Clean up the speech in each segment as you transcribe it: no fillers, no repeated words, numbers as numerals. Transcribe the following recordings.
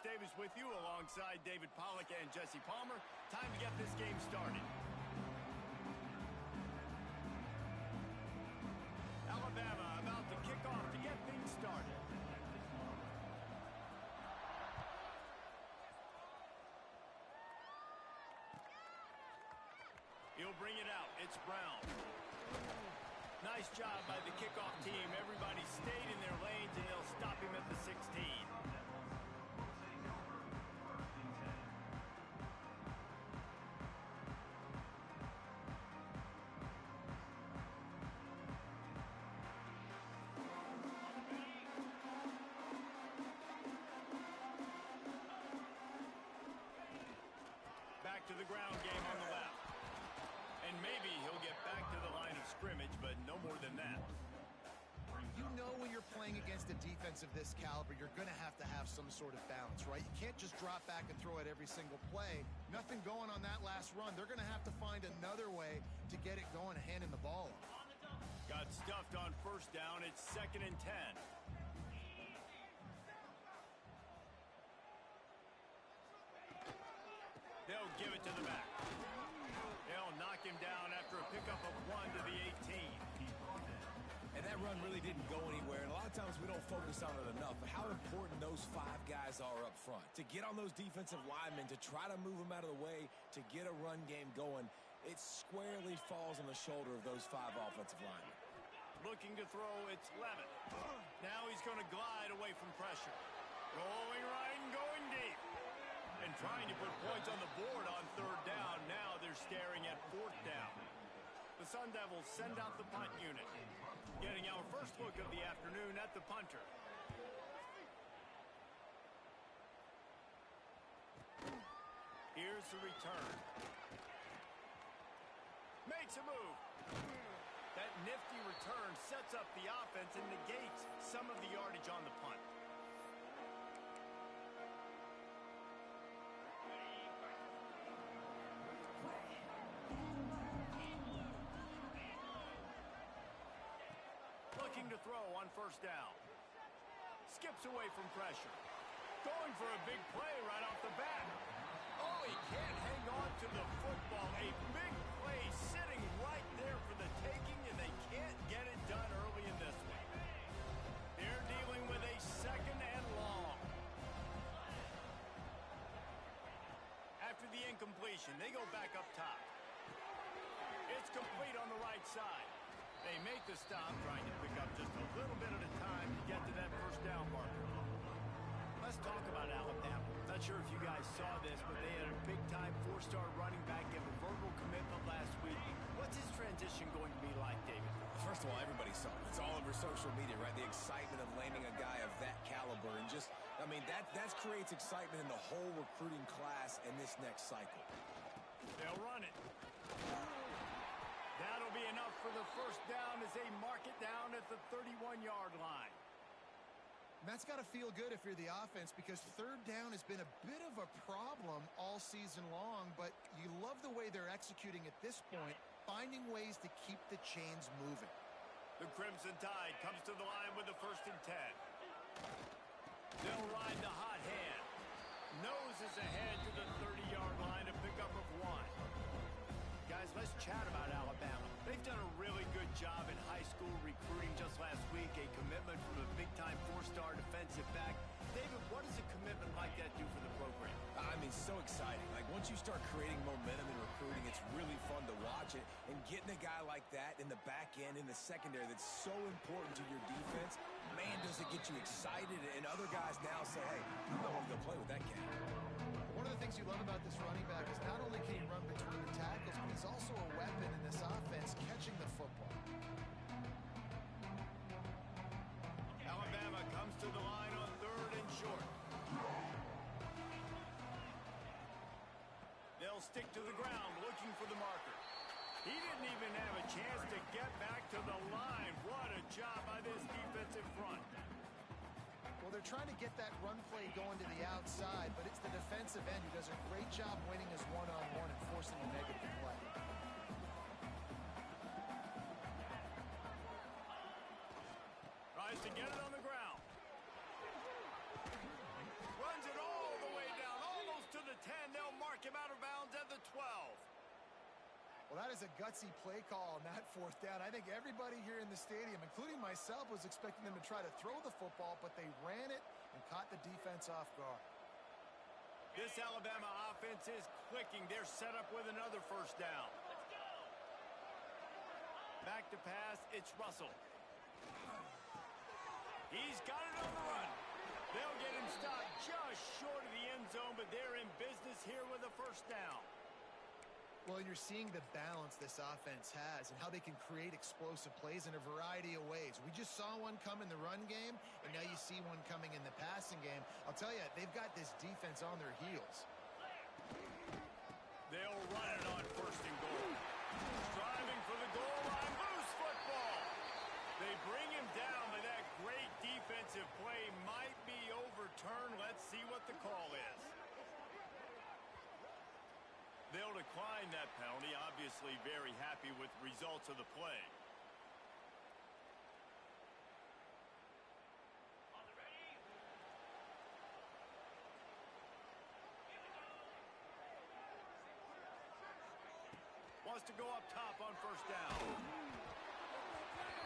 Davis with you alongside David Pollack and Jesse Palmer. Time to get this game started. Alabama about to kick off to get things started. He'll bring it out. It's Brown. Nice job by the kickoff team. Everybody stayed in their lanes, and they'll stop him at the 16. Back to the ground game on the left. And maybe he'll get back to the line of scrimmage, but no more than that. You know when you're playing against a defense of this caliber, you're going to have some sort of balance, right? You can't just drop back and throw it every single play. Nothing going on that last run. They're going to have to find another way to get it going, handing the ball off. Got stuffed on first down. It's 2nd and 10. They'll give it to the back. They'll knock him down after a pickup of 1 to the 18. And that run really didn't go anywhere. And a lot of times we don't focus on it enough. But how important those 5 guys are up front. To get on those defensive linemen, to try to move them out of the way, to get a run game going, it squarely falls on the shoulder of those 5 offensive linemen. Looking to throw, it's Levitt. Now he's going to glide away from pressure. Rolling right and going deep. And trying to put points on the board on 3rd down. Now they're staring at 4th down. The Sun Devils send out the punt unit. Getting our first look of the afternoon at the punter. Here's the return. Makes a move. That nifty return sets up the offense and negates some of the yardage on the punt. Looking to throw on 1st down. Skips away from pressure. Going for a big play right off the bat. Oh, he can't hang on to the football. A big play sitting right there for the taking, and they can't get it done early in this one. They're dealing with a 2nd and long. After the incompletion, they go back up top. It's complete on the right side. They make the stop, trying to pick up just a little bit at a time to get to that 1st down marker. Let's talk about Alabama. Not sure if you guys saw this, but they had a big-time 4-star running back give a verbal commitment last week. What's his transition going to be like, David? First of all, everybody saw it. It's all over social media, right? The excitement of landing a guy of that caliber. And just, I mean, that creates excitement in the whole recruiting class in this next cycle. They'll run it. That'll be enough for the 1st down as they mark it down at the 31-yard line. And that's got to feel good if you're the offense, because 3rd down has been a bit of a problem all season long, but you love the way they're executing at this point, finding ways to keep the chains moving. The Crimson Tide comes to the line with the 1st and 10. They'll ride the hot hand. Noses ahead to the 30-yard line, a pickup of 1. Guys, let's chat about Alabama. They've done a really good job in high school recruiting just last week. A commitment from a big-time 4-star defensive back. David, what does a commitment like that do for the program? I mean, so exciting. Like, once you start creating momentum in recruiting, it's really fun to watch it. And getting a guy like that in the back end, in the secondary, that's so important to your defense, man, does it get you excited. And other guys now say, hey, I want to go play with that cat. One of the things you love about this running back is not only can he run between the tackles, but he's also a weapon in this offense catching the football. Alabama comes to the line on 3rd and short. They'll stick to the ground looking for the marker. He didn't even have a chance to get back to the line. What a job by this defensive front. Well, they're trying to get that run play going to the outside, but it's the defensive end who does a great job winning his one-on-one and forcing a negative play. Tries to get it on the ground. Runs it all Well, that is a gutsy play call on that fourth down. I think everybody here in the stadium, including myself, was expecting them to try to throw the football, but they ran it and caught the defense off guard. This Alabama offense is clicking. They're set up with another first down. Back to pass, it's Russell. He's got it on the run. They'll get him stopped just short of the end zone, but they're in business here with a first down. Well, you're seeing the balance this offense has and how they can create explosive plays in a variety of ways. We just saw one come in the run game, and now you see one coming in the passing game. I'll tell you, they've got this defense on their heels. They'll run it on first and goal. Driving for the goal line, loose football. They bring him down, but that great defensive play might be overturned. Let's see what the call is. They'll decline that penalty, obviously very happy with results of the play. Wants to go up top on first down.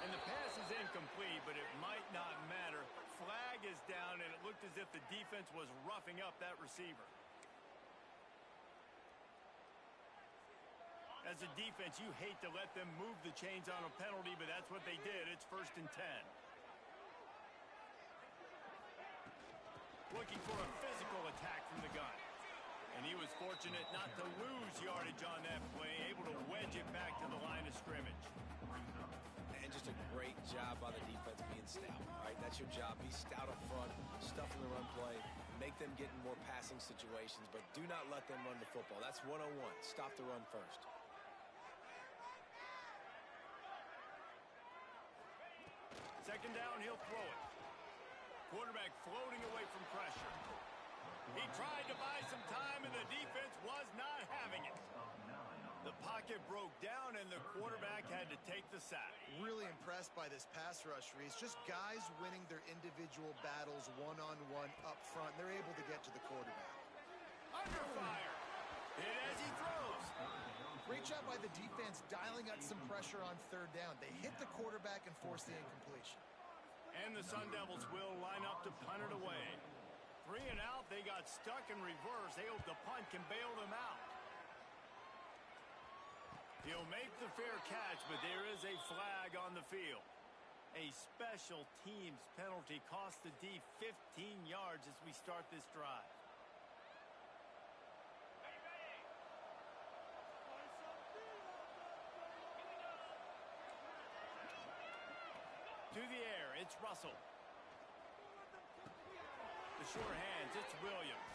And the pass is incomplete, but it might not matter. Flag is down, and it looked as if the defense was roughing up that receiver. As a defense, you hate to let them move the chains on a penalty, but that's what they did. It's 1st and 10. Looking for a physical attack from the gun. And he was fortunate not to lose yardage on that play, able to wedge it back to the line of scrimmage. And just a great job by the defense being stout, right? That's your job. Be stout up front, stuff in the run play, make them get in more passing situations, but do not let them run the football. That's 101. Stop the run first. Second down, he'll throw it. Quarterback floating away from pressure. He tried to buy some time, and the defense was not having it. The pocket broke down, and the quarterback had to take the sack. Really impressed by this pass rush, Reese. Just guys winning their individual battles one-on-one up front. They're able to get to the quarterback. Under fire. Hit as he throws. Great job by the defense dialing up some pressure on third down. They hit the quarterback and forced the incompletion. And the Sun Devils will line up to punt it away. 3 and out, they got stuck in reverse. They hope the punt can bail them out. He'll make the fair catch, but there is a flag on the field. A special teams penalty cost the D 15 yards as we start this drive. To the air, it's Russell. The sure hands, it's Williams.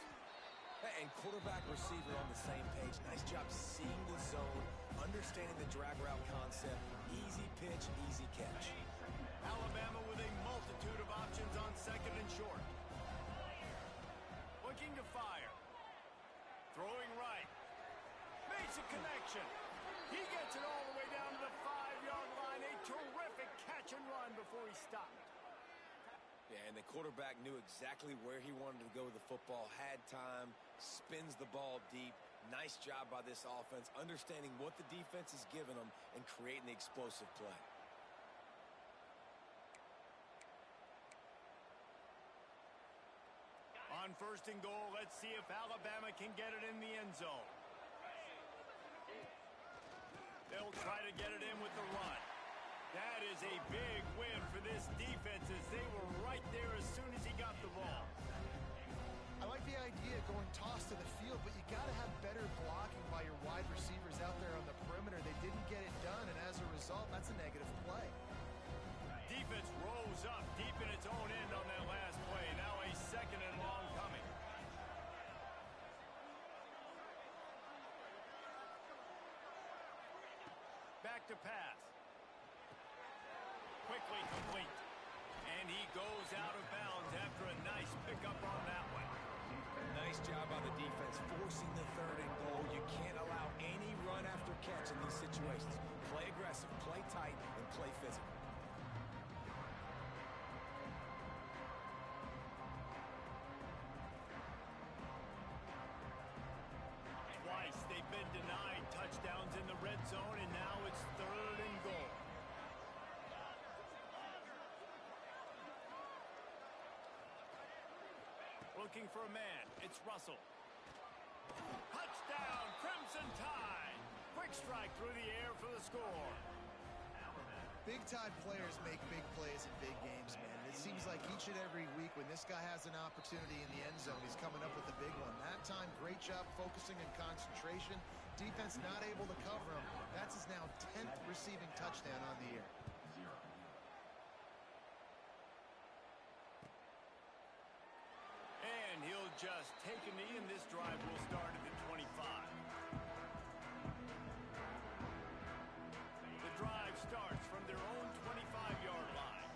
And quarterback receiver on the same page. Nice job seeing the zone, understanding the drag route concept. Easy pitch, easy catch. Alabama with a multitude of options on second and short. Looking to fire. Throwing right. Makes a connection. He gets it all the way down to the 5-yard line. A terrific catch and run before he stopped. Yeah, and the quarterback knew exactly where he wanted to go with the football, had time, spins the ball deep. Nice job by this offense, understanding what the defense is giving them and creating the explosive play. On first and goal, let's see if Alabama can get it in the end zone. They'll try to get it in with the run. That is a big win for this defense as they were right there as soon as he got the ball. I like the idea of going toss to the field, but you got to have better blocking by your wide receivers out there on the perimeter. They didn't get it done, and as a result, that's a negative play. Defense rose up deep in its own end on that last play. Now a second and long coming. Back to pass. Quickly complete. And he goes out of bounds after a nice pickup on that one. Nice job by the defense forcing the third and goal. You can't allow any run after catch in these situations. Play aggressive, play tight, and play physical. Twice they've been denied touchdowns in the red zone, Looking for a man. It's Russell. Touchdown, Crimson Tide. Quick strike through the air for the score. Big-time players make big plays in big games, man. And it seems like each and every week when this guy has an opportunity in the end zone, he's coming up with a big one. That time, great job focusing and concentration. Defense not able to cover him. That's his now 10th receiving touchdown on the year. And he'll just take a knee, and this drive will start at the 25. The drive starts from their own 25-yard line.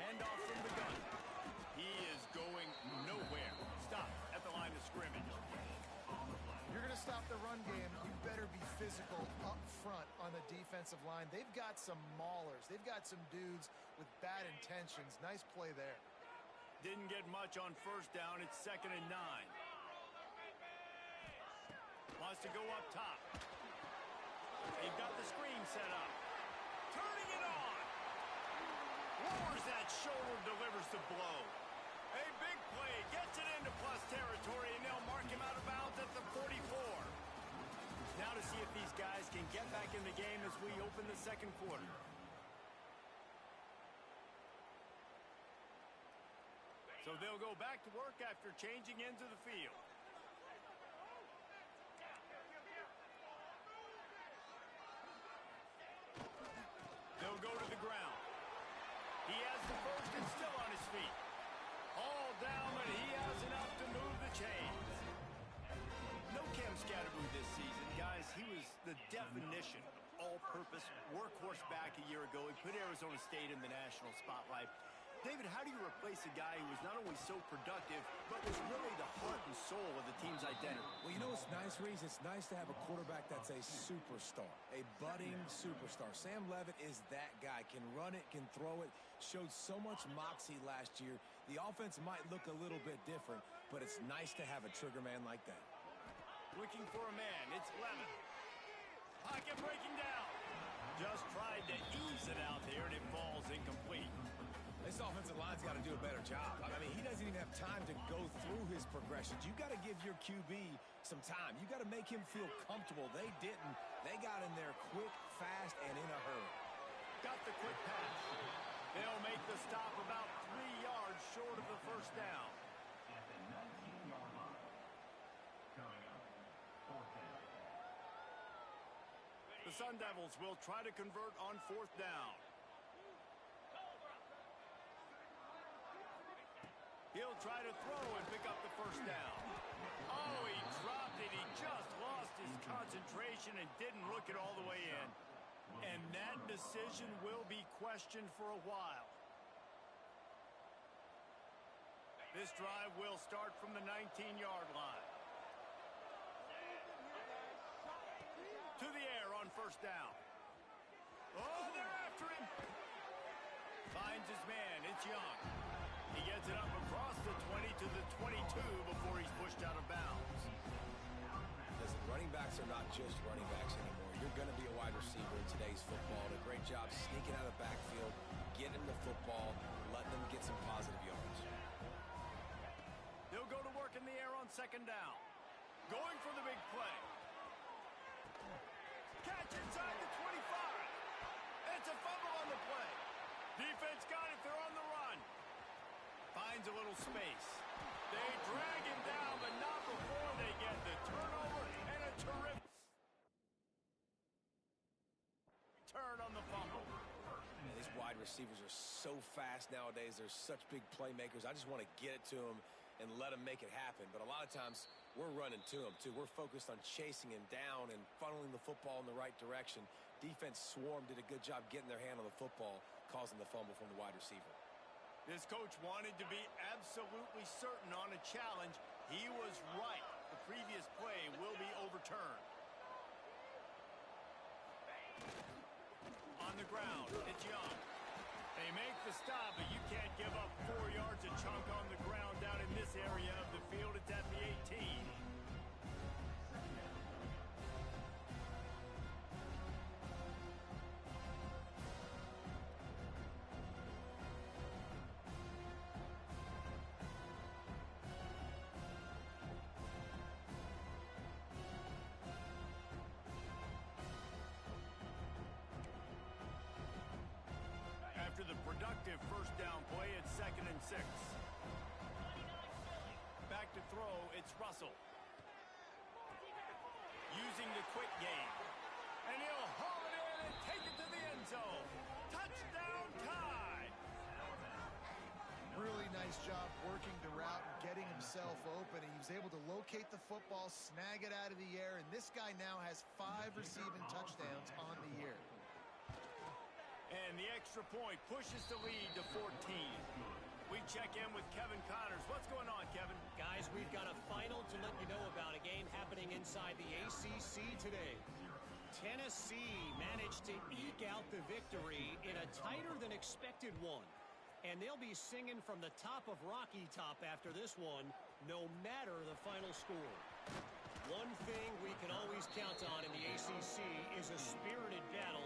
Handoff from the gun. He is going nowhere. Stop at the line of scrimmage. You're going to stop the run game, you better be physical up front on the defensive line. They've got some maulers. They've got some dudes with bad intentions. Nice play there. Didn't get much on first down. It's 2nd and 9. Wants to go up top. They've got the screen set up. Turning it on. Lowers that shoulder, delivers the blow. A big play, gets it into plus territory, and they'll mark him out of bounds at the 44. Now to see if these guys can get back in the game as we open the second quarter. So they'll go back to work after changing into the field. They'll go to the ground. He has the first and still on his feet. All down, but he has enough to move the chains. No Cam Scatterboo this season, guys. He was the definition of all-purpose workhorse back a year ago. He put Arizona State in the national spotlight. David, how do you replace a guy who was not only so productive, but was really the heart and soul of the team's identity? Well, you know what's nice, Reese? It's nice to have a quarterback that's a superstar, a budding superstar. Sam Levitt is that guy. Can run it, can throw it, showed so much moxie last year. The offense might look a little bit different, but it's nice to have a trigger man like that. Looking for a man. It's Levitt. Pocket breaking down. Just tried to ease it out there, and it falls incomplete. This offensive line's got to do a better job. I mean, he doesn't even have time to go through his progressions. You got to give your QB some time. You got to make him feel comfortable. They didn't. They got in there quick, fast, and in a hurry. Got the quick pass. They'll make the stop about 3 yards short of the first down. The Sun Devils will try to convert on 4th down. He'll try to throw and pick up the first down. Oh, he dropped it. He just lost his concentration and didn't look it all the way in. And that decision will be questioned for a while. This drive will start from the 19-yard line. To the air on first down. Oh, they're after him. Finds his man. It's Young. He gets it up across the 20 to the 22 before he's pushed out of bounds. Listen, running backs are not just running backs anymore. You're going to be a wide receiver in today's football. And a great job sneaking out of the backfield, getting the football, letting them get some positive yards. They'll go to work in the air on 2nd down. Going for the big play. Catch inside the 25. It's a fumble on the play. Defense got it. They're on the run. Finds a little space. They drag him down, but not before they get the turnover and a terrific turn on the fumble. Man, these wide receivers are so fast nowadays. They're such big playmakers. I just want to get it to them and let them make it happen. But a lot of times, we're running to them, too. We're focused on chasing him down and funneling the football in the right direction. Defense swarm did a good job getting their hand on the football, causing the fumble from the wide receiver. This coach wanted to be absolutely certain on a challenge. He was right. The previous play will be overturned. On the ground, it's Young. They make the stop, but you can't give up 4 yards a chunk on the ground down in this area of the field. It's at the 18. effective first down play at 2nd and 6. Back to throw, it's Russell. Using the quick game. And he'll haul it in and take it to the end zone. Touchdown Tide! Really nice job working the route and getting himself open. He was able to locate the football, snag it out of the air, and this guy now has 5 receiving touchdowns on the year. And the extra point pushes the lead to 14. We check in with Kevin Connors. What's going on, Kevin? Guys, we've got a final to let you know about, a game happening inside the ACC today. Tennessee managed to eke out the victory in a tighter than expected one. And they'll be singing from the top of Rocky Top after this one, no matter the final score. One thing we can always count on in the ACC is a spirited battle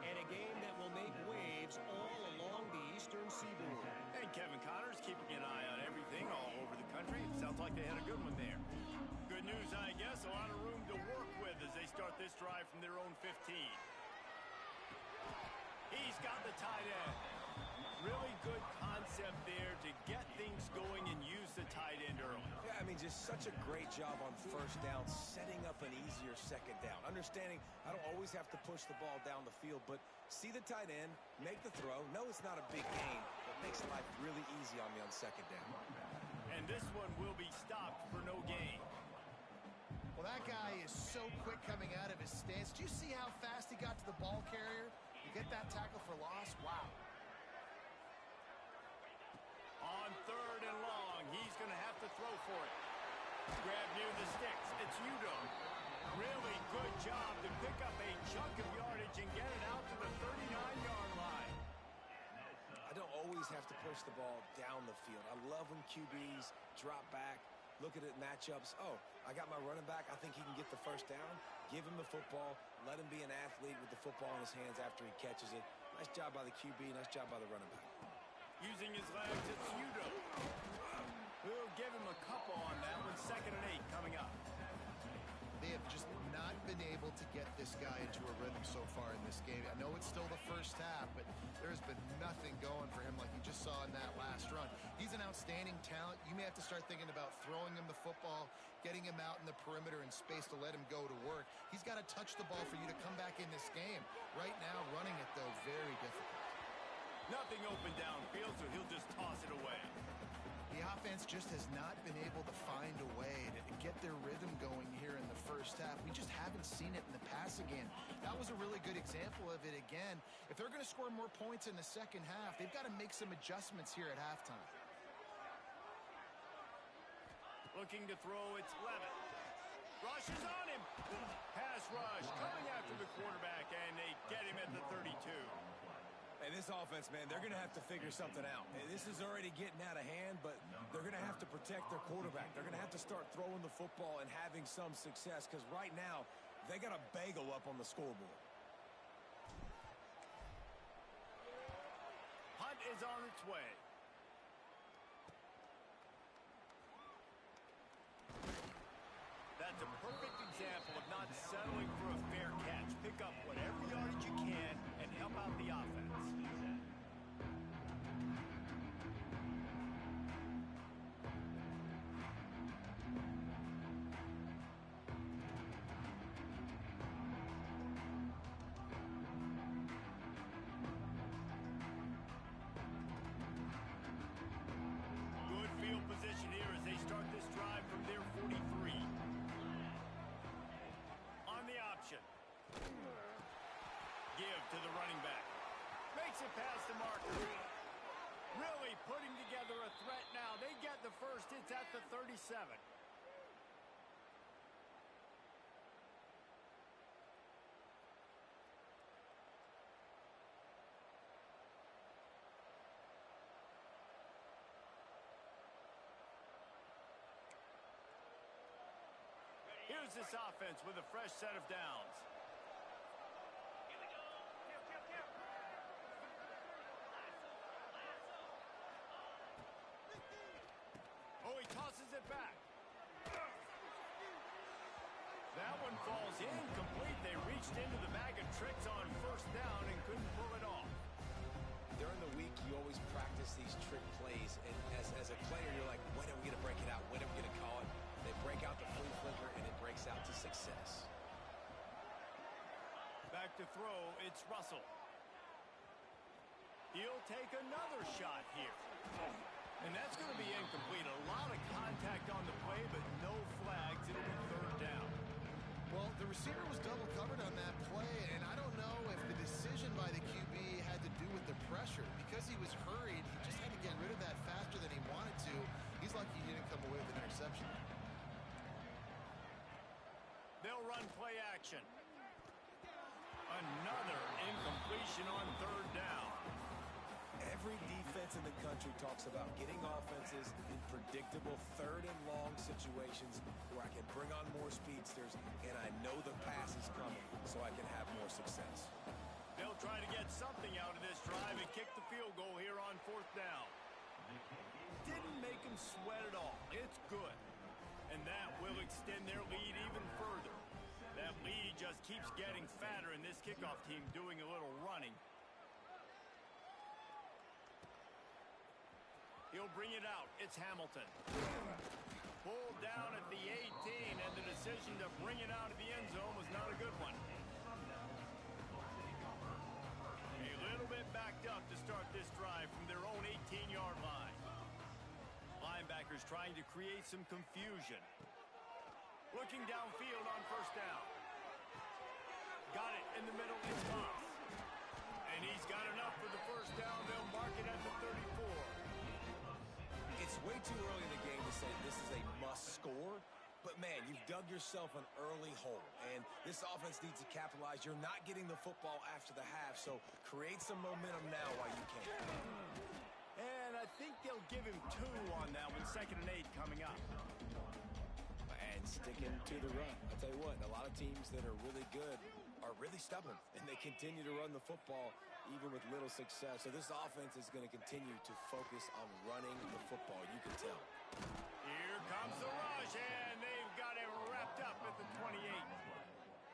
and a game that will make waves all along the Eastern Seaboard. And Kevin Connors keeping an eye on everything all over the country. It sounds like they had a good one there. Good news, I guess. A lot of room to work with as they start this drive from their own 15. He's got the tight end. Really good concept there to get things going and use the tight end early. Yeah, I mean, just such a great job on first down, setting up an easier second down. Understanding I don't always have to push the ball down the field, but see the tight end, make the throw. No, it's not a big gain, but makes life really easy on me on second down. And this one will be stopped for no gain. Well, that guy is so quick coming out of his stance. Do you see how fast he got to the ball carrier? You get that tackle for loss? Wow. On 3rd and long, he's going to have to throw for it. Grab near the sticks. It's Udo. Really good job to pick up a chunk of yardage and get it out to the 39-yard line. I don't always have to push the ball down the field. I love when QBs drop back, look at it matchups. Oh, I got my running back. I think he can get the first down. Give him the football. Let him be an athlete with the football in his hands after he catches it. Nice job by the QB. Nice job by the running back. Using his legs, it's Udo. We'll give him a couple on that one. 2nd and 8 coming up. They have just not been able to get this guy into a rhythm so far in this game. I know it's still the first half, but there's been nothing going for him like you just saw in that last run. He's an outstanding talent. You may have to start thinking about throwing him the football, getting him out in the perimeter and space to let him go to work. He's got to touch the ball for you to come back in this game. Right now, running it, though, very difficult. Nothing open downfield, so he'll just toss it away. The offense just has not been able to find a way to get their rhythm going here in the first half. We just haven't seen it in the passing game. That was a really good example of it again. If they're going to score more points in the second half, they've got to make some adjustments here at halftime. Looking to throw, it's Levitt. Rush is on him. Pass rush coming after the quarterback, and they get him at the 32. And this offense, man, they're going to have to figure something out. And this is already getting out of hand, but they're going to have to protect their quarterback. They're going to have to start throwing the football and having some success, because right now they got a bagel up on the scoreboard. Hunt is on its way. That's a perfect example of not settling for a fair catch. Pick up whatever yardage you can and help out the offense. Good field position here as they start this drive from their 43. On the option. Give to the running back. Makes it past the marker. Really putting together a threat now. They get the first. It's at the 37. Here's this offense with a fresh set of downs. Oh, he tosses it back. That one falls incomplete. They reached into the bag of tricks on first down and couldn't pull it off. During the week, you always quarterbacks out to success. Back to throw, it's Russell. He'll take another shot here. And that's going to be incomplete. A lot of contact on the play, but no flags. It'll be third down. Well, the receiver was double covered on that play, and I don't know if the decision by the QB had to do with the pressure. Because he was hurried, he just had to get rid of that faster than he wanted to. He's lucky he didn't come away with an interception. They'll run play action. Another incompletion on third down. Every defense in the country talks about getting offenses in predictable third and long situations where I can bring on more speedsters and I know the pass is coming so I can have more success. They'll try to get something out of this drive and kick the field goal here on fourth down. Didn't make them sweat at all. It's good. And that will extend their lead even further. That lead just keeps getting fatter in this kickoff team doing a little running. He'll bring it out. It's Hamilton. Pulled down at the 18, and the decision to bring it out of the end zone was not a good one. A little bit backed up to start this drive from their own 18-yard line. Linebackers trying to create some confusion. Looking downfield on first down. Got it in the middle. It's Moss. And he's got enough for the first down. They'll mark it at the 34. It's way too early in the game to say this is a must score, but man, you've dug yourself an early hole, and this offense needs to capitalize. You're not getting the football after the half, so create some momentum now while you can. And I think they'll give him 2 on that one, 2nd and 8 coming up. And sticking to the run. I'll tell you what, a lot of teams that are really good are really stubborn, and they continue to run the football even with little success. So this offense is going to continue to focus on running the football. You can tell. Here comes the rush, and they've got him wrapped up at the 28.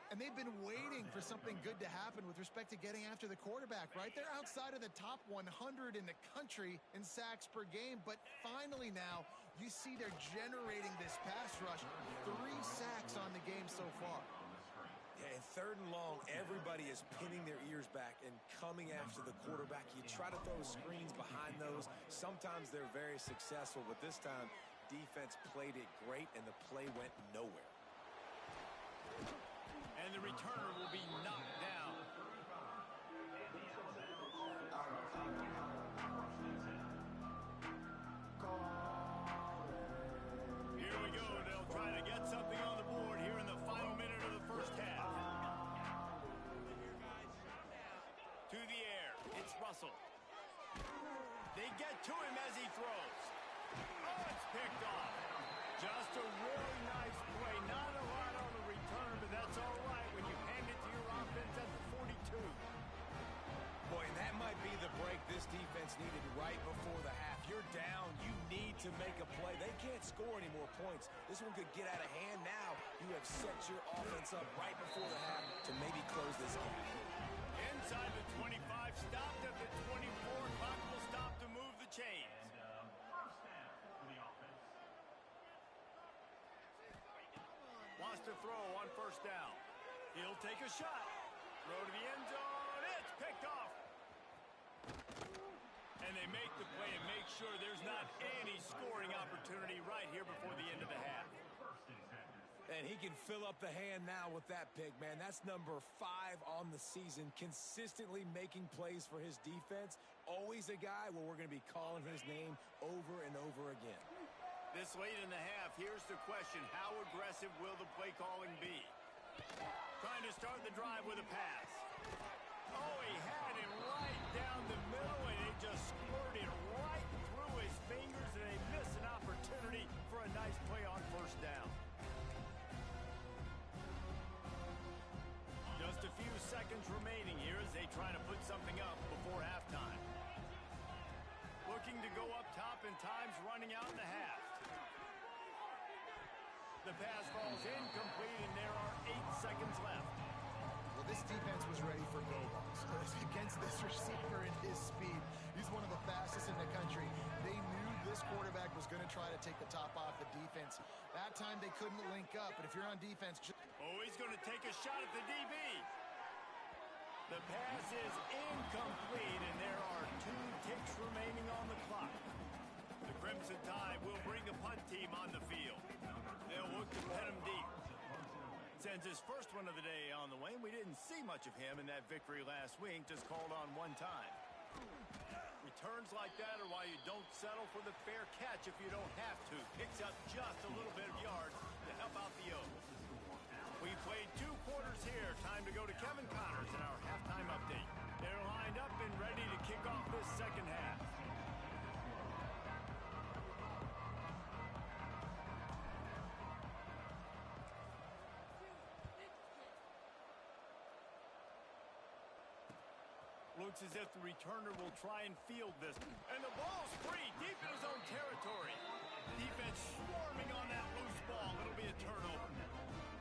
And they've been waiting for something good to happen with respect to getting after the quarterback, right? They're outside of the top 100 in the country in sacks per game, but finally now you see they're generating this pass rush. 3 sacks on the game so far. Yeah, in third and long, everybody is pinning their ears back and coming after the quarterback. You try to throw screens behind those. Sometimes they're very successful, but this time, defense played it great, and the play went nowhere. And the returner will be knocked down. Here we go. They'll try to get something on the board here in the final minute of the first half. To the air. It's Russell. They get to him as he throws. Oh, it's picked off. Just a really nice play. Not a lot on the return, but that's all right when you hand it to your offense at the 42. Boy, and that might be the break this defense needed right before the half. You're down. You need to make a play. They can't score any more points. This one could get out of hand now. You have set your offense up right before the half to maybe close this game. Inside the 25, stopped at the 24. Clock will stop to move the chains. Wants to throw on first down. He'll take a shot. Throw to the end zone. It's picked off. And they make the play and make sure there's not any scoring opportunity right here before the end of the half. And he can fill up the hand now with that pick, man. That's number 5 on the season, consistently making plays for his defense. Always a guy where we're going to be calling his name over and over again. This late in the half, here's the question. How aggressive will the play calling be? Trying to start the drive with a pass. Oh, he had him right down the middle, and it just squirted right through his fingers, and they missed an opportunity for a nice play on first down. Just a few seconds remaining here as they try to put something up before halftime. Looking to go up top, and time's running out in the half. The pass falls incomplete, and there are 8 seconds left. Well, this defense was ready for go balls against this receiver and his speed. He's one of the fastest in the country. They knew this quarterback was going to try to to take the top off the defense. That time they couldn't link up, but if you're on defense... Oh, he's going to take a shot at the DB. The pass is incomplete, and there are 2 ticks remaining on the clock. The Crimson Tide will bring the punt team on the field. They'll look to pin him deep. Sends his first one of the day on the way. We didn't see much of him in that victory last week, just called on one time. Returns like that are why you don't settle for the fair catch if you don't have to. Picks up just a little bit of yards to help out the O's. We played 2 quarters here. Time to go to Kevin Connors in our halftime update. They're lined up and ready to kick off this second half. Looks as if the returner will try and field this. And the ball's free deep in his own territory. Defense swarming on that loose ball. It'll be a turnover.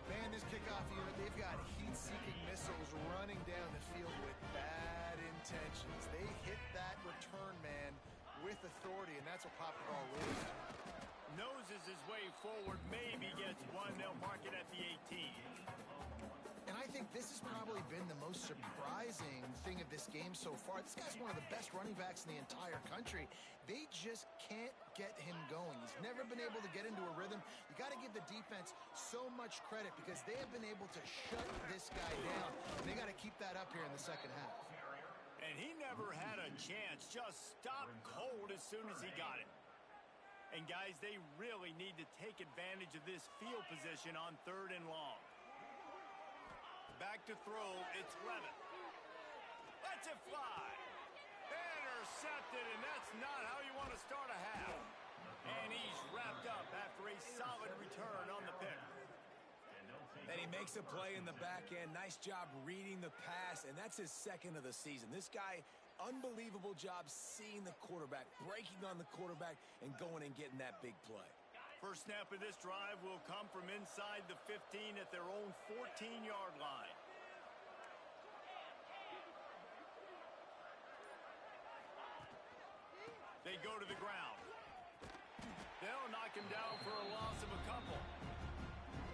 Man, this kickoff unit, they've got heat-seeking missiles running down the field with bad intentions. They hit that return man with authority, and that's what popped the ball loose. Noses his way forward, maybe gets one. They'll mark it at the 18. And I think this has probably been the most surprising thing of this game so far. This guy's one of the best running backs in the entire country. They just can't get him going. He's never been able to get into a rhythm. You got to give the defense so much credit because they have been able to shut this guy down. And they got to keep that up here in the second half. And he never had a chance. Just stopped cold as soon as he got it. And guys, they really need to take advantage of this field position on 3rd and long. Back to throw, it's Levitt. Lets it fly. Intercepted, and that's not how you want to start a half. And he's wrapped up after a solid return on the pick. And he makes a play in the back end. Nice job reading the pass, and that's his 2nd of the season. This guy, unbelievable job seeing the quarterback, breaking on the quarterback, and going and getting that big play. First snap of this drive will come from inside the 15 at their own 14-yard line. They go to the ground. They'll knock him down for a loss of a couple.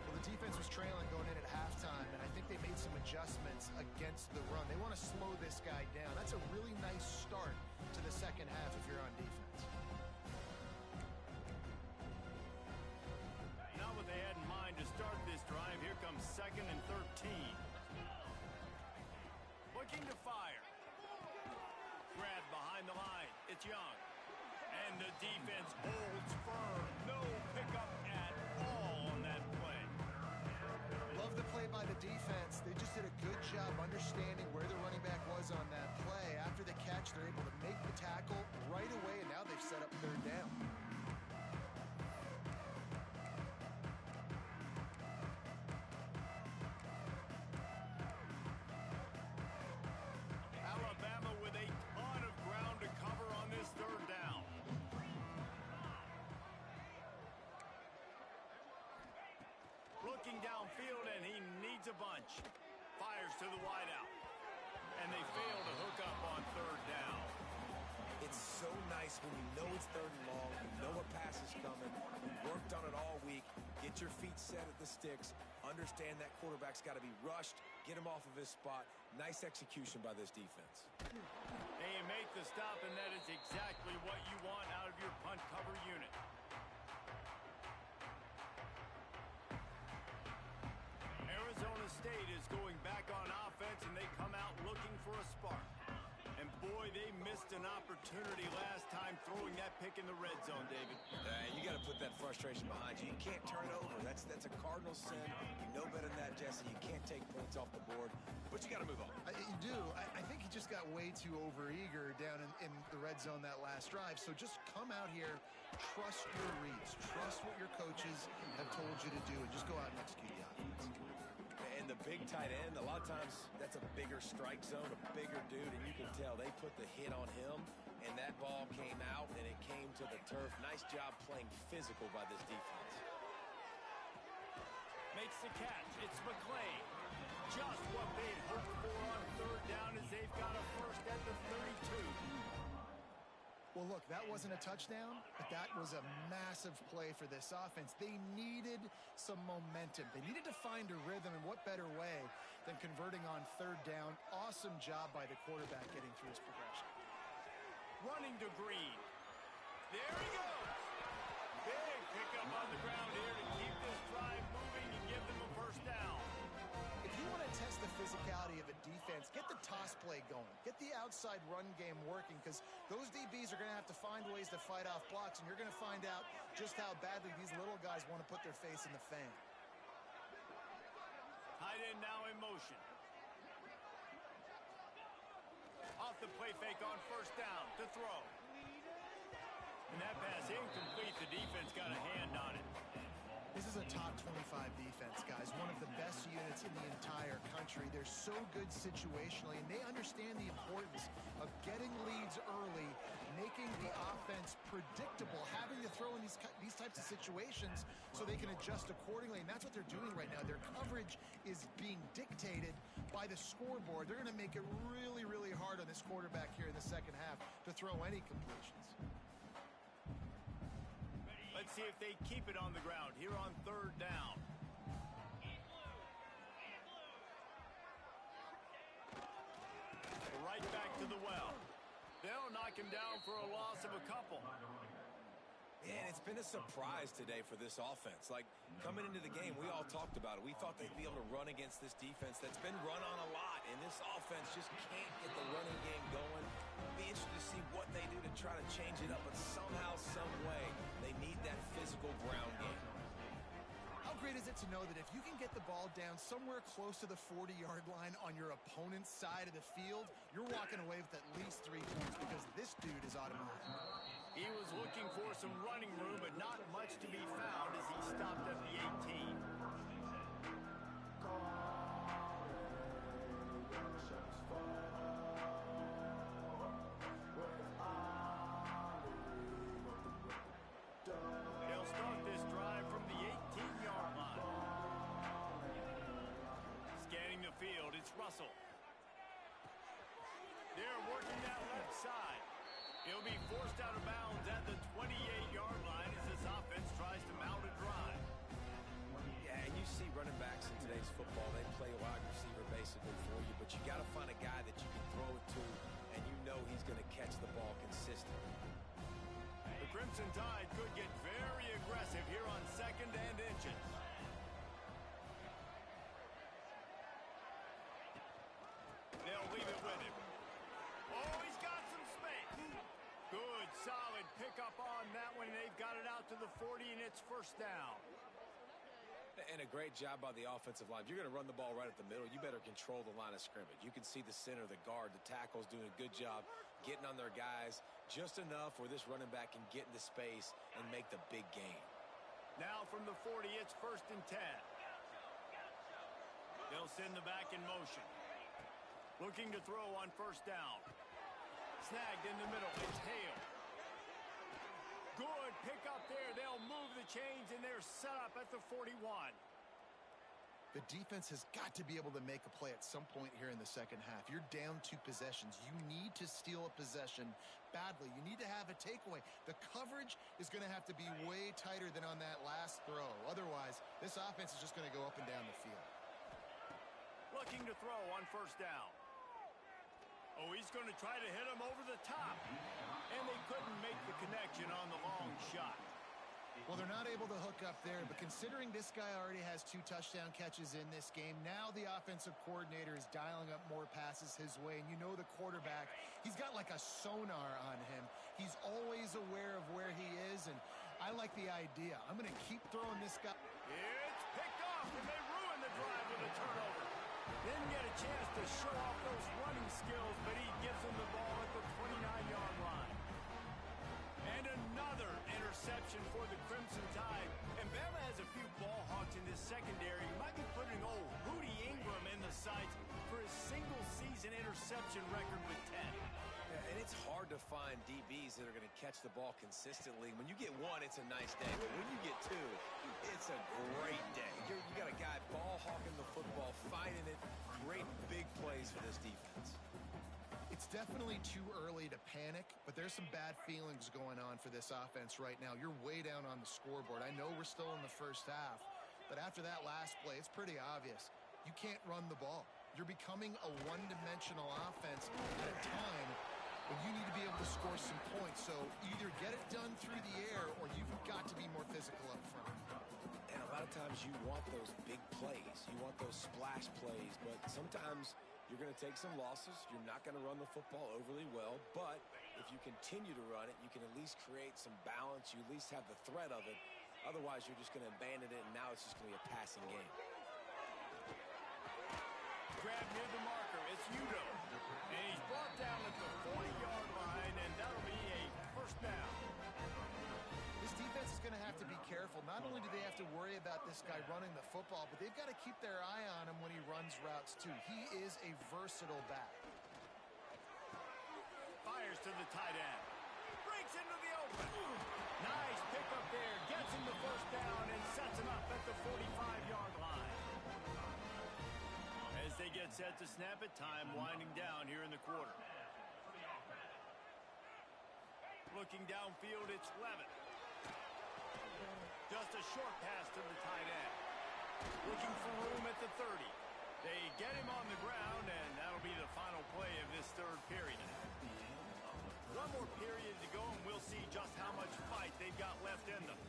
Well, the defense was trailing going in at halftime, and I think they made some adjustments against the run. They want to slow this guy down. That's a really nice start to the second half if you're on defense. Not what they had in mind to start this drive. Here comes 2nd and 13. Looking to fire. Grab behind the line. It's Young. And the defense holds firm. No pickup at all on that play. Love the play by the defense. They just did a good job understanding where the running back was on that play. After the catch, they're able to make the tackle right away, and now they've set up 3rd down. Alabama with a ton of ground to cover on this 3rd down. Looking downfield, and he needs a bunch. Fires to the wideout. And they fail to hook up on 3rd down. It's so nice when you know it's 3rd and long, you know a pass is coming, you worked on it all week, get your feet set at the sticks, understand that quarterback's got to be rushed, get him off of his spot. Nice execution by this defense. And you make the stop, and that is exactly what you want out of your punt cover unit. Arizona State is going back on offense, and they come out looking for a spark. And boy, they missed an opportunity last time throwing that pick in the red zone, David. You got to put that frustration behind you. You can't turn it over. That's a cardinal sin. You know better than that, Jesse. You can't take points off the board, but you got to move on. You do. I think he just got way too overeager down in the red zone that last drive. So just come out here, trust your reads, trust what your coaches have told you to do, and just go out and execute the offense. And the big tight end, a lot of times that's a bigger strike zone, a bigger dude, and you can tell they put the hit on him, and that ball came out, and it came to the turf. Nice job playing physical by this defense. Makes the catch. It's McClain. Just what they'd hoped for on 3rd down as they've got a first at the 32. Well, Well, look, that wasn't a touchdown, but that was a massive play for this offense. They needed some momentum. They needed to find a rhythm, and what better way than converting on third down. Awesome job by the quarterback getting through his progression. Running to Green. There he goes. Big pickup on the ground here to keep this drive moving and give them a first down. If you want to test the physicality of a defense, get the toss play going. Get the outside run game working, because those DBs are going to have to find ways to fight off blocks, and you're going to find out just how badly these little guys want to put their face in the fan. Tight end now in motion. Off the play fake on first down to throw. And that pass incomplete. The defense got a hand on it. This is a top 25 defense, guys. One of the best units in the entire country. They're so good situationally, and they understand the importance of getting leads early, making the offense predictable, having to throw in these types of situations so they can adjust accordingly. And that's what they're doing right now. Their coverage is being dictated by the scoreboard. They're going to make it really, really hard on this quarterback here in the second half to throw any completions. Let's see if they keep it on the ground here on third down. Right back to the well. They'll knock him down for a loss of a couple. And it's been a surprise today for this offense. Like, coming into the game, we all talked about it. We thought they'd be able to run against this defense that's been run on a lot, and this offense just can't get the running game going. Be interested to see what they do to try to change it up, but somehow, some way, they need that physical ground game. How great is it to know that if you can get the ball down somewhere close to the 40-yard line on your opponent's side of the field, you're walking away with at least 3 points, because this dude is automatic. He was looking for some running room, but not much to be found as he stopped at the 18. They'll start this drive from the 18-yard line. Scanning the field, it's Russell. They're working that left side. He'll be forced out of bounds at the 28-yard line as this offense tries to mount a drive. Yeah, and you see running backs in today's football, they play wide receiver basically for you, but you got to find a guy that you can throw it to, and you know he's going to catch the ball consistently. The Crimson Tide could get very aggressive here on second and inches. They'll leave it with him. Oh, he's got some space. Good, solid pickup on that one. They've got it out to the 40, and it's first down. And a great job by the offensive line. If you're going to run the ball right at the middle, you better control the line of scrimmage. You can see the center, the guard, the tackles doing a good job getting on their guys just enough where this running back can get into space and make the big gain. Now from the 40, it's first and 10. They'll send the back in motion. Looking to throw on first down. Snagged in the middle. It's Hale. Good pick up there. They'll move the chains, and they're set up at the 41. The defense has got to be able to make a play at some point here in the second half. You're down 2 possessions. You need to steal a possession badly. You need to have a takeaway. The coverage is going to have to be way tighter than on that last throw. Otherwise, this offense is just going to go up and down the field. Looking to throw on first down. Oh, he's going to try to hit him over the top. And they couldn't make the connection on the long shot. Well, they're not able to hook up there, but considering this guy already has 2 touchdown catches in this game, now the offensive coordinator is dialing up more passes his way. And you know the quarterback, he's got like a sonar on him. He's always aware of where he is, and I like the idea. I'm going to keep throwing this guy. It's picked off, and they ruin the drive with a turnover. Didn't get a chance to show off those running skills, but he gives them the ball at the 29-yard line. And another interception for the Crimson Tide. And Bama has a few ball hawks in this secondary. He might be putting old Rudy Ingram in the sights for his single-season interception record with 10. Yeah, and it's hard to find DBs that are going to catch the ball consistently. When you get 1, it's a nice day. But when you get 2, it's a great day. You got a guy ball hawking the football, finding it. Great big plays for this defense. It's It's definitely too early to panic, but there's some bad feelings going on for this offense right now. You're way down on the scoreboard. I know we're still in the first half, but after that last play, it's pretty obvious. You can't run the ball. You're becoming a one-dimensional offense at a time when you need to be able to score some points. So either get it done through the air or you've got to be more physical up front. And a lot of times you want those big plays. You want those splash plays, but sometimes you're going to take some losses. You're not going to run the football overly well, but if you continue to run it, you can at least create some balance. You at least have the threat of it. Otherwise, you're just going to abandon it, and now it's just going to be a passing game. Grab near the marker. It's Udo. And he's brought down at the 40-yard line, and that'll be a first down. This defense is going to have to be careful. Not only do they have to worry about this guy running the football, but they've got to keep their eye on him when he runs routes, too. He is a versatile back. Fires to the tight end. Breaks into the open. Nice pickup there. Gets him the first down and sets him up at the 45-yard line. As they get set to snap it, time winding down here in the quarter. Looking downfield, it's Levitt. Just a short pass to the tight end. Looking for room at the 30. They get him on the ground, and that'll be the final play of this third period. One more period to go, and we'll see just how much fight they've got left in them.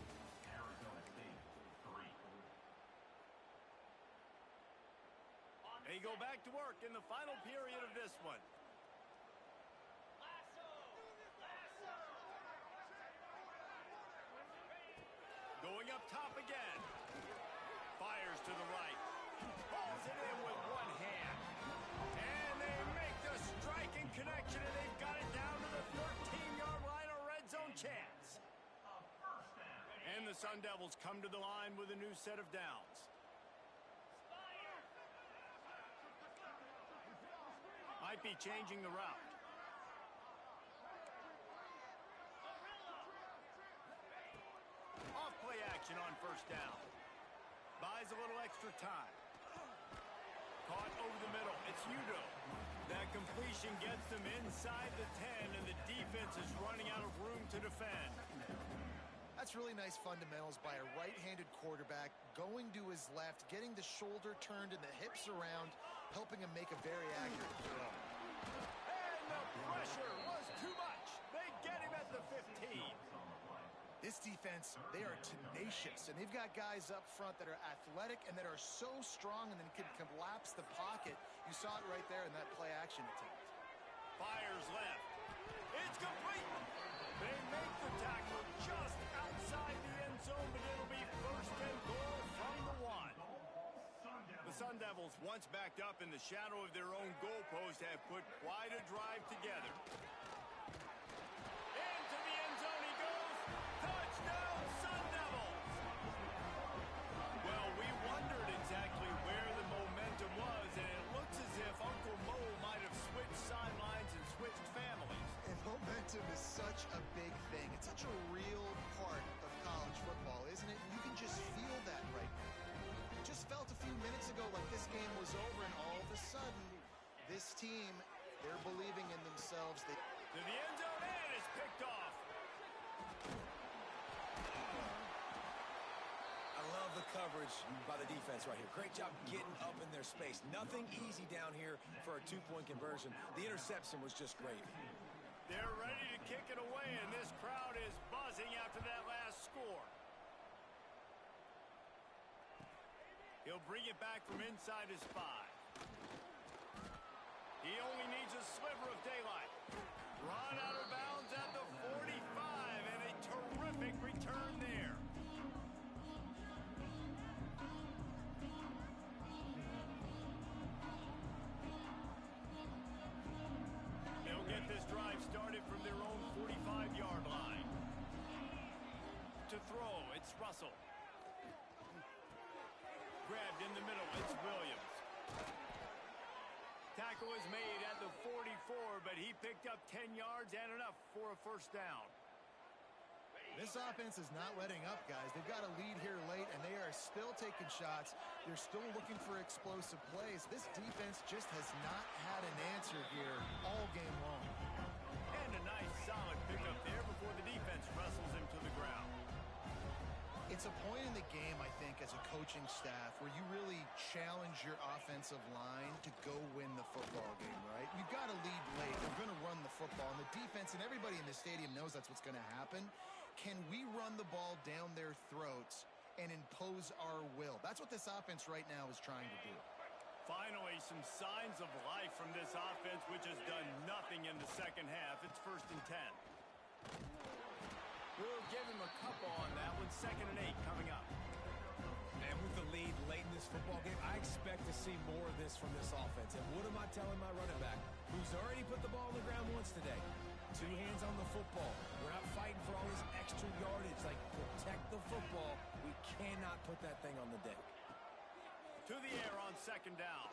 They go back to work in the final period of this one. Going up top again. Fires to the right. Pulls it in with one hand. And they make the striking connection, and they've got it down to the 13-yard line, a red zone chance. And the Sun Devils come to the line with a new set of downs. Might be changing the route. Off play action on first down. Buys a little extra time. Caught over the middle. It's Udo. That completion gets them inside the 10, and the defense is running out of room to defend. That's really nice fundamentals by a right-handed quarterback, going to his left, getting the shoulder turned and the hips around, helping him make a very accurate throw. And the pressure was too much. They get him at the 15. This defense, they are tenacious, and they've got guys up front that are athletic and that are so strong and then can collapse the pocket. You saw it right there in that play-action attempt. Fires left. It's complete. They make the tackle just outside the end zone, but it'll be first and goal from the 1. The Sun Devils, once backed up in the shadow of their own goalpost, have put quite a drive together. Into the end zone he goes. Touchdown, Sun Devils! Well, we wondered exactly where the momentum was, and it looks as if Uncle Mo might have switched sidelines and switched families. And momentum is such a big thing. It's such a real part of college football, isn't it? You can just feel that right now. It just felt a few minutes ago like this game was over, and all of a sudden, this team, they're believing in themselves. To the end zone, and it's picked off. I love the coverage by the defense right here. Great job getting up in their space. Nothing easy down here for a two-point conversion. The interception was just great. They're ready to kick it away, and this crowd is buzzing after that last score. He'll bring it back from inside his 5. He only needs a sliver of daylight. Run out of bounds at the 45, and a terrific return there. They'll get this drive started from their own 45-yard line. To throw, it's Russell. Grabbed in the middle, it's Williams. Tackle is made at the 44, but he picked up 10 yards and enough for a first down. This offense is not letting up, guys. They've got a lead here late, and they are still taking shots. They're still looking for explosive plays. This defense just has not had an answer here all game long. And a nice solid pickup there before the defense wrestles him to the ground. It's a point in the game, I think, as a coaching staff where you really challenge your offensive line to go win the football game, right? You've got to lead late. They're going to run the football, and the defense and everybody in the stadium knows that's what's going to happen. Can we run the ball down their throats and impose our will? That's what this offense right now is trying to do. Finally, some signs of life from this offense, which has done nothing in the second half. It's 1st and 10. We'll give him a couple on that one. 2nd and 8 coming up. And with the lead late in this football game, I expect to see more of this from this offense. And what am I telling my running back, who's already put the ball on the ground once today? 2 hands on the football. We're not fighting for all this extra yardage. Like, protect the football. We cannot put that thing on the deck. To the air on 2nd down.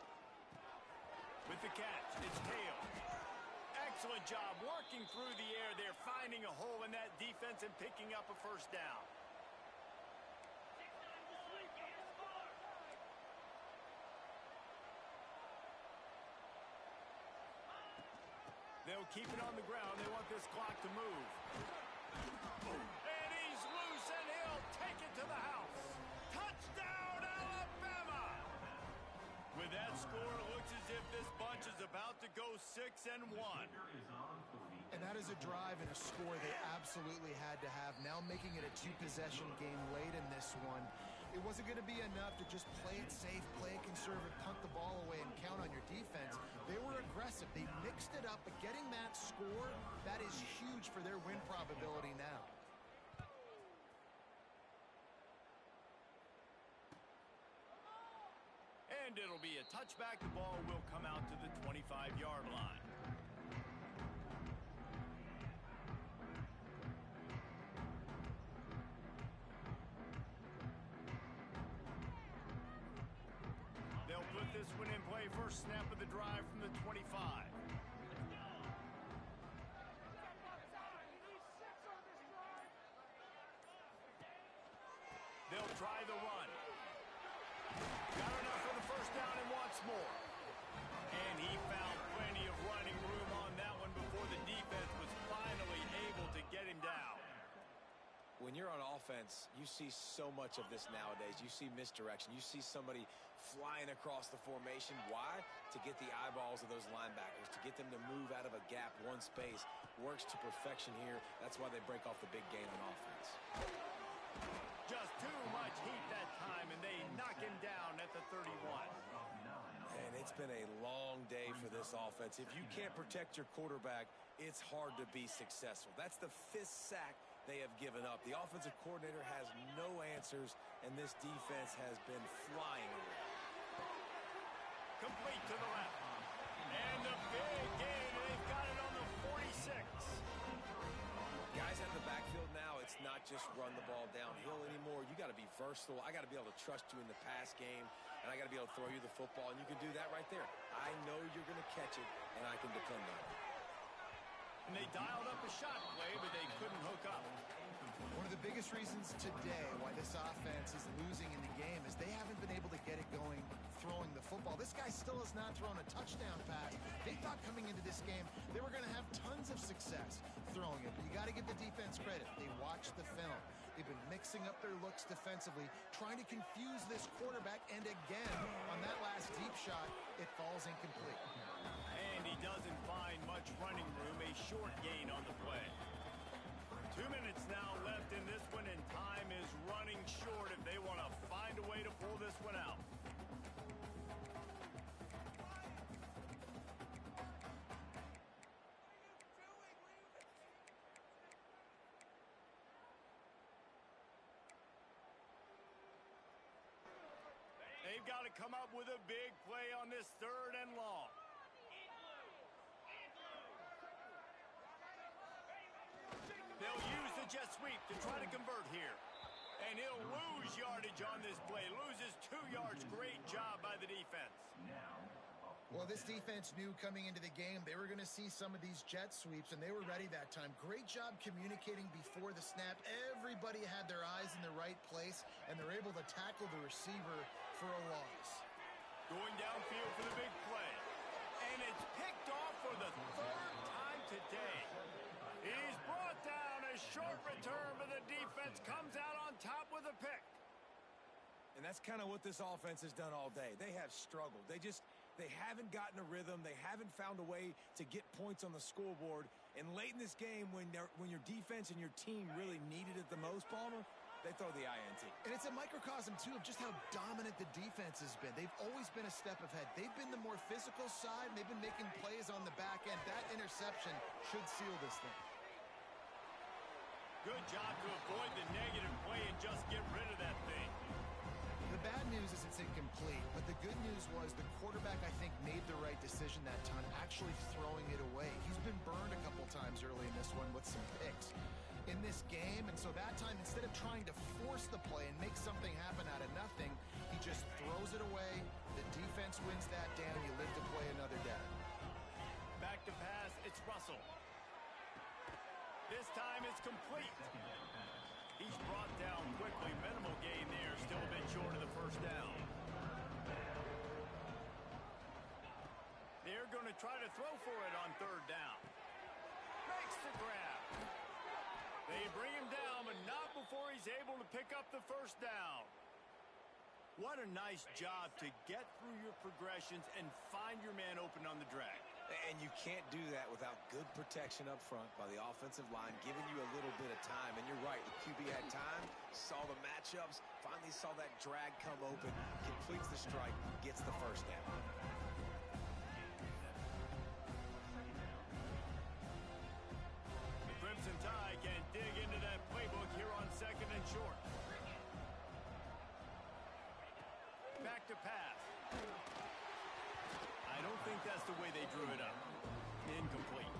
With the catch, it's Hale. Excellent job working through the air there, finding a hole in that defense and picking up a 1st down. They'll keep it on the ground. They want this clock to move. And he's loose, and he'll take it to the house. Touchdown, Alabama! With that score, it looks as if this bunch is about to go 6-1. And that is a drive and a score they absolutely had to have. Now making it a 2-possession game late in this one. It wasn't going to be enough to just play it safe, play it conservative, punt the ball away, and count on your defense. They were aggressive. They mixed it up, but getting that score, that is huge for their win probability now. And it'll be a touchback. The ball will come out to the 25-yard line. They'll put this one in play. First snap of the drive from the 25. They'll try the run. Got enough for the 1st down and wants more. And he found plenty of running room on that one before the defense was finally able to get him down. When you're on offense, you see so much of this nowadays. You see misdirection. You see somebody flying across the formation. Why? To get the eyeballs of those linebackers, to get them to move out of a gap, one space. Works to perfection here. That's why they break off the big gain on offense. Just too much heat that time, and they knock him down at the 31. And it's been a long day for this offense. If you can't protect your quarterback, it's hard to be successful. That's the 5th sack they have given up. The offensive coordinator has no answers, and this defense has been flying away. Complete to the left. And the big gain, and they've got it on the 46. Guys at the backfield now, it's not just run the ball downhill anymore. You got to be versatile. I got to be able to trust you in the pass game, and I got to be able to throw you the football, and you can do that right there. I know you're going to catch it, and I can depend on it. And they dialed up a shot play, but they couldn't hook up. One of the biggest reasons today why this offense is losing in the game is they haven't been able to get it going throwing the football. This guy still has not thrown a touchdown pass. They thought coming into this game they were going to have tons of success throwing it, but you got to give the defense credit. They watched the film. They've been mixing up their looks defensively, trying to confuse this quarterback, and again, on that last deep shot, it falls incomplete. And he doesn't find much running room, a short gain on the play. 2 minutes now left in this one, and time is running short if they want to find a way to pull this one out. They've got to come up with a big play on this 3rd and long. They'll use the jet sweep to try to convert here. And he'll lose yardage on this play. Loses 2 yards. Great job by the defense. Well, this defense knew coming into the game they were going to see some of these jet sweeps, and they were ready that time. Great job communicating before the snap. Everybody had their eyes in the right place, and they're able to tackle the receiver for a loss. Going downfield for the big play. And it's picked off for the third time today. He's brought down a short return, but the defense comes out on top with a pick. And that's kind of what this offense has done all day. They have struggled. They haven't gotten a rhythm. They haven't found a way to get points on the scoreboard. And late in this game, when your defense and your team really needed it the most, Palmer, they throw the INT. And it's a microcosm, too, of just how dominant the defense has been. They've always been a step ahead. They've been the more physical side, and they've been making plays on the back end. That interception should seal this thing. Good job to avoid the negative play and just get rid of that thing. The bad news is it's incomplete, but the good news was the quarterback, I think, made the right decision that time, actually throwing it away. He's been burned a couple times early in this one with some picks in this game, and so that time, instead of trying to force the play and make something happen out of nothing, he just throws it away. The defense wins that down. You live to play another day. Back to pass, it's Russell. This time it's complete. He's brought down quickly. Minimal gain there. Still a bit short of the first down. They're going to try to throw for it on third down. Makes the grab. They bring him down, but not before he's able to pick up the first down. What a nice job to get through your progressions and find your man open on the drag. And you can't do that without good protection up front by the offensive line, giving you a little bit of time. And you're right, the QB had time, saw the matchups, finally saw that drag come open, completes the strike, gets the first down. The Crimson Tide can dig into that playbook here on second and short. Back to pass. I don't think that's the way they drew it up. Incomplete.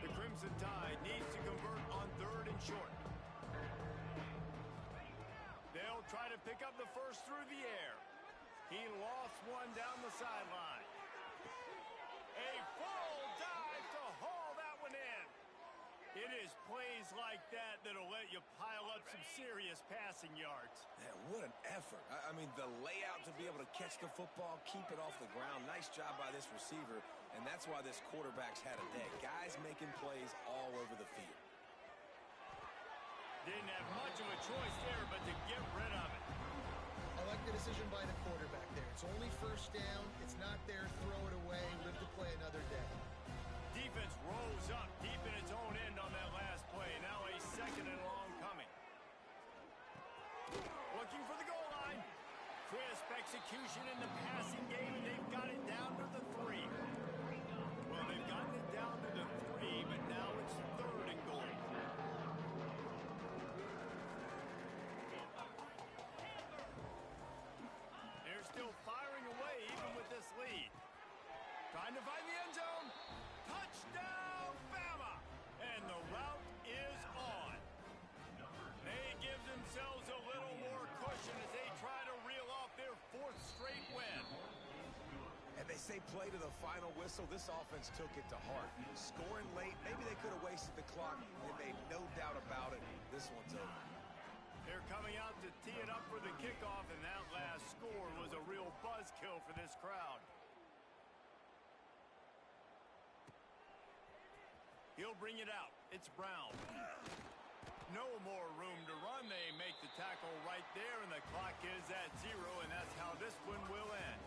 The Crimson Tide needs to convert on third and short. They'll try to pick up the first through the air. He lost one down the sideline. A full dive to haul that one in. It is plays like that that'll let you pile up some serious passing yards. Man, what an effort. I mean, the layout to be able to catch the football, keep it off the ground. Nice job by this receiver, and that's why this quarterback's had a day. Guys making plays all over the field. Didn't have much of a choice there, but to get rid of it. I like the decision by the quarterback there. It's only first down. It's not there. Throw it away. Live to play another day. Defense rose up deep in its own end on that last play. Now a second and long coming. Looking for the goal line. Crisp execution in the passing game, and they've got it down to the 3. Well, they've gotten it down to the 3, but now it's third and goal. They're still firing away even with this lead. Trying to find the end zone. Touchdown, Bama! And the route is on. They give themselves a little more cushion as they try to reel off their 4th straight win. And they say play to the final whistle. This offense took it to heart. Scoring late, maybe they could have wasted the clock. They made no doubt about it. This one's over. They're coming out to tee it up for the kickoff, and that last score was a real buzzkill for this crowd. He'll bring it out. It's Brown. No more room to run. They make the tackle right there, and the clock is at 0, and that's how this one will end.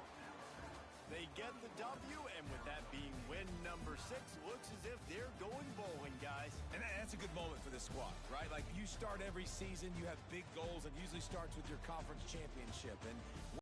They get the W, and with that being win number 6, looks as if they're going bowling, guys. And that's a good moment for this squad, right? Like, you start every season, you have big goals, and usually starts with your conference championship. And